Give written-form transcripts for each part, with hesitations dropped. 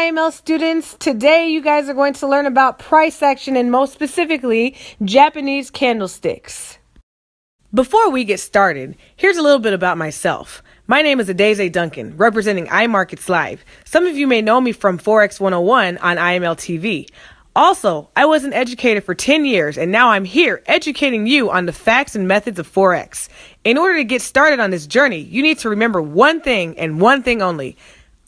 IML students. Today you guys are going to learn about price action and most specifically Japanese candlesticks. Before we get started, here's a little bit about myself. My name is Adeze Duncan, representing iMarkets Live. Some of you may know me from Forex 101 on IML TV. Also, I was an educator for 10 years and now I'm here educating you on the facts and methods of Forex. In order to get started on this journey, you need to remember one thing and one thing only.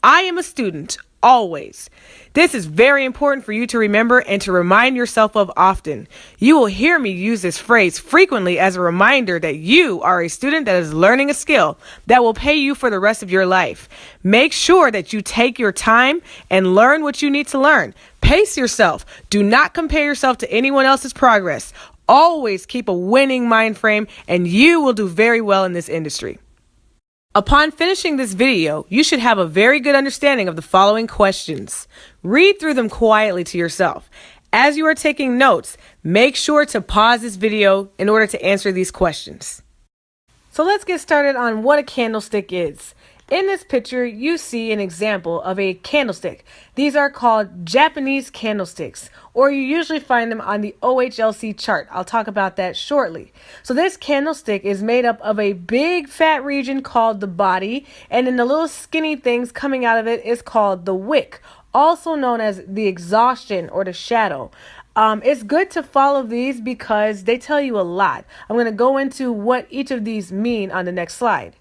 I am a student, always. This is very important for you to remember and to remind yourself of often. You will hear me use this phrase frequently as a reminder that you are a student that is learning a skill that will pay you for the rest of your life. Make sure that you take your time and learn what you need to learn. Pace yourself. Do not compare yourself to anyone else's progress. Always keep a winning mind frame and you will do very well in this industry. Upon finishing this video, you should have a very good understanding of the following questions. Read through them quietly to yourself. As you are taking notes, make sure to pause this video in order to answer these questions. So let's get started on what a candlestick is. In this picture, you see an example of a candlestick. These are called Japanese candlesticks, or you usually find them on the OHLC chart. I'll talk about that shortly. So this candlestick is made up of a big fat region called the body, and then the little skinny things coming out of it is called the wick, also known as the exhaustion or the shadow. It's good to follow these because they tell you a lot. I'm going to go into what each of these mean on the next slide.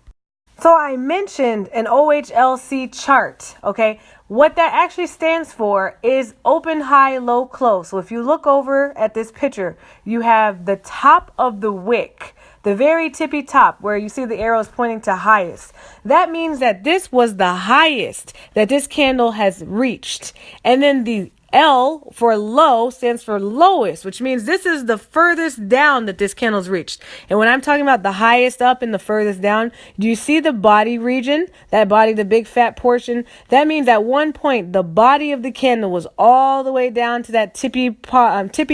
So I mentioned an OHLC chart, okay? What that actually stands for is open, high, low, close. So if you look over at this picture, you have the top of the wick, the very tippy top where you see the arrows pointing to highest. That means that this was the highest that this candle has reached. And then the L for low stands for lowest, which means this is the furthest down that this candle's reached. And when I'm talking about the highest up and the furthest down, do you see the body region? That body, the big fat portion? That means at one point, the body of the candle was all the way down to that tippy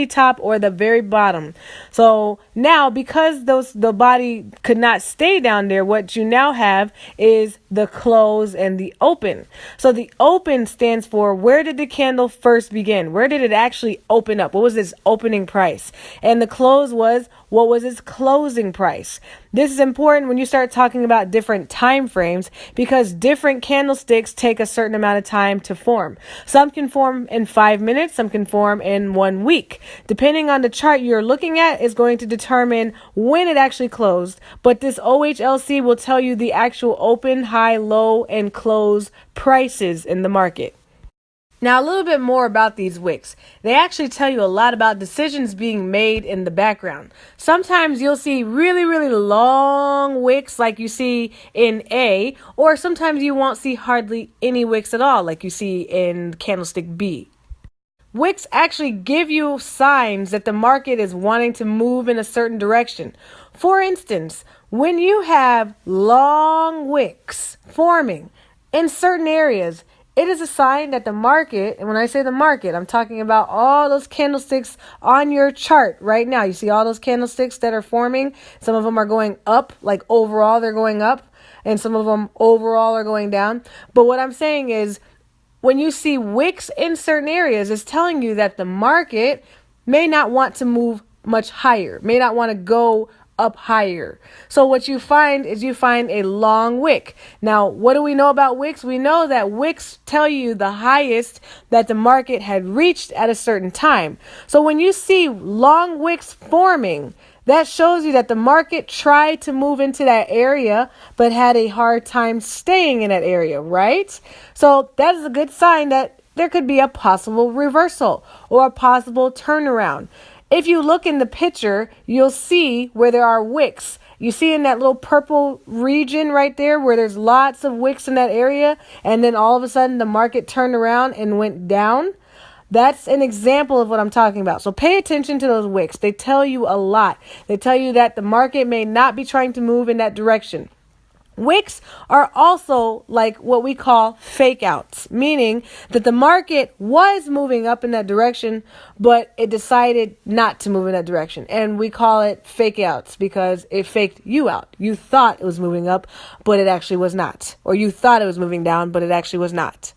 top or the very bottom. So now, because the body could not stay down there, what you now have is the close and the open. So the open stands for where did the candle first begin? Where did it actually open up? What was its opening price? And the close was, what was its closing price? This is important when you start talking about different time frames because different candlesticks take a certain amount of time to form. Some can form in 5 minutes, some can form in 1 week. Depending on the chart you're looking at is going to determine when it actually closed, but this OHLC will tell you the actual open, high, low, and close prices in the market. Now, a little bit more about these wicks. They actually tell you a lot about decisions being made in the background. Sometimes you'll see really, really long wicks like you see in A, or sometimes you won't see hardly any wicks at all like you see in candlestick B. Wicks actually give you signs that the market is wanting to move in a certain direction. For instance, when you have long wicks forming in certain areas, it is a sign that the market, and when I say the market, I'm talking about all those candlesticks on your chart right now. You see all those candlesticks that are forming. Some of them are going up, like overall they're going up, and some of them overall are going down. But what I'm saying is when you see wicks in certain areas, it's telling you that the market may not want to move much higher, may not want to go up higher. So what you find is you find a long wick. Now, what do we know about wicks? We know that wicks tell you the highest that the market had reached at a certain time. So when you see long wicks forming, that shows you that the market tried to move into that area, but had a hard time staying in that area, right? So that is a good sign that there could be a possible reversal or a possible turnaround. If you look in the picture, you'll see where there are wicks. You see in that little purple region right there where there's lots of wicks in that area, and then all of a sudden the market turned around and went down. That's an example of what I'm talking about. So pay attention to those wicks. They tell you a lot. They tell you that the market may not be trying to move in that direction. Wicks are also like what we call fake outs, meaning that the market was moving up in that direction, but it decided not to move in that direction. And we call it fake outs because it faked you out. You thought it was moving up, but it actually was not. Or you thought it was moving down, but it actually was not.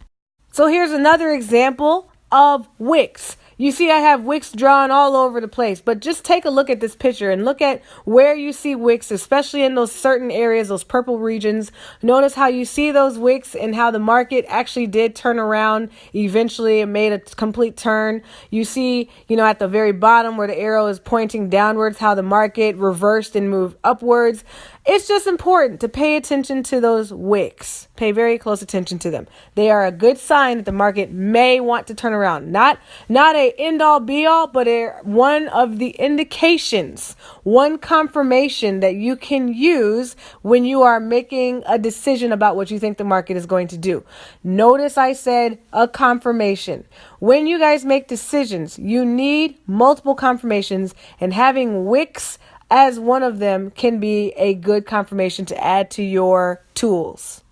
So here's another example of wicks. You see I have wicks drawn all over the place, but just take a look at this picture and look at where you see wicks, especially in those certain areas, those purple regions. Notice how you see those wicks and how the market actually did turn around. Eventually it made a complete turn. You see, at the very bottom where the arrow is pointing downwards, how the market reversed and moved upwards. It's just important to pay attention to those wicks. Pay very close attention to them. They are a good sign that the market may want to turn around. Not a end all be all, but one of the indications, one confirmation that you can use when you are making a decision about what you think the market is going to do. Notice I said a confirmation. When you guys make decisions, you need multiple confirmations, and having wicks as one of them can be a good confirmation to add to your tools.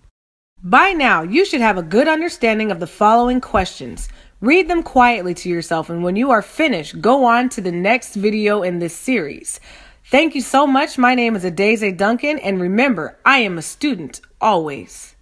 By now, you should have a good understanding of the following questions. Read them quietly to yourself, and when you are finished, go on to the next video in this series. Thank you so much. My name is Adeze Duncan, and remember, I am a student always.